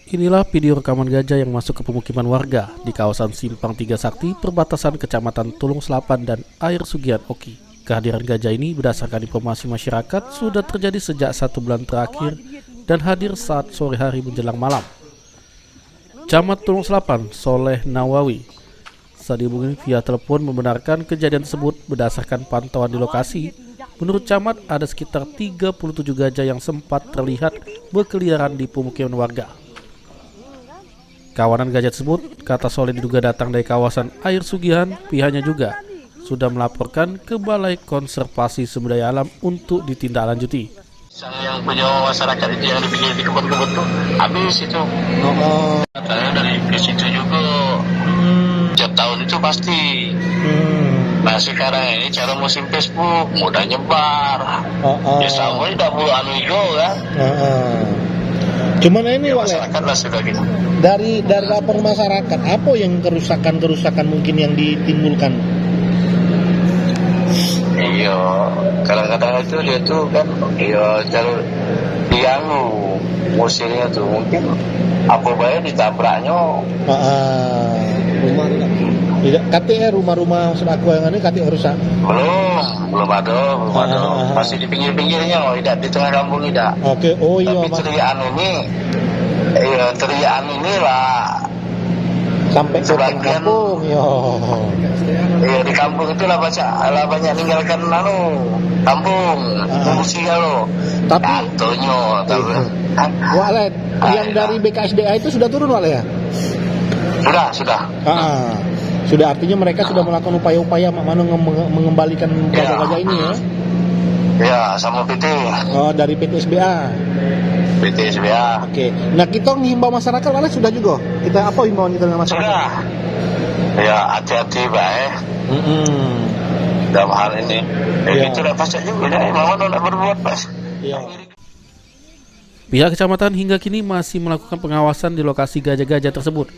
Inilah video rekaman gajah yang masuk ke pemukiman warga di kawasan Simpang Tiga Sakti, perbatasan Kecamatan Tulung Selapan dan Air Sugihan Oki. Kehadiran gajah ini berdasarkan informasi masyarakat sudah terjadi sejak 1 bulan terakhir dan hadir saat sore hari menjelang malam. Camat Tulung Selapan, Soleh Nawawi, saat dihubungi via telepon membenarkan kejadian tersebut berdasarkan pantauan di lokasi. Menurut camat, ada sekitar 37 gajah yang sempat terlihat berkeliaran di pemukiman warga. Kawanan gajah tersebut, kata Soleh, diduga datang dari kawasan Air Sugihan. Pihaknya juga sudah melaporkan ke Balai Konservasi Sumber Daya Alam untuk ditindaklanjuti. Yang punya masyarakat itu yang di kebun-kebun tuh habis itu. Katanya dari ke situ juga. Tiap tahun itu pasti. Nah sekarang ini cara musim Facebook mudah nyebar. Ya sama tidak perlu anu hijau kan. Cuman ini ya, masyarakat lah sudah gitu. Dari lapor masyarakat, apa yang kerusakan mungkin yang ditimbulkan? Iya, kadang-kadang itu dia tuh kan, iya jalur dianu musimnya tuh mungkin apa bayar ditabraknya. Rumah-rumah aku yang ini katanya rusak. Belum ada. Masih di pinggir-pinggirnya, tidak di tengah kampung tidak. Oke, oh iya. Tapi teriakan ini lah sampai ke kampung, Iya di kampung itu lah banyak ninggalkan kampung, fungsi kalau. Tapi Antonio, Walet, yang dari BKSDA itu sudah turun Walet ya? Sudah. Sudah, artinya mereka sudah melakukan upaya-upaya mengembalikan gajah ini ya? Ya, sama PT. Oh, dari PT SBA. PT SBA. Oke. Nah, kita menghimbau masyarakat Walet sudah juga. Kita apa himbauan kita dengan masyarakat? Sudah. Ya, hati-hati baik. Dalam hal ini. Itu udah pasti juga. Mama udah berbuat pas. Iya. Pihak kecamatan hingga kini masih melakukan pengawasan di lokasi gajah-gajah tersebut.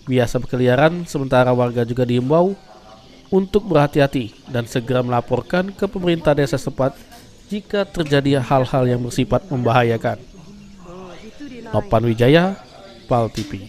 Biasa berkeliaran, sementara warga juga dihimbau untuk berhati-hati dan segera melaporkan ke pemerintah desa setempat jika terjadi hal-hal yang bersifat membahayakan. Nopan Wijaya, PAL TV.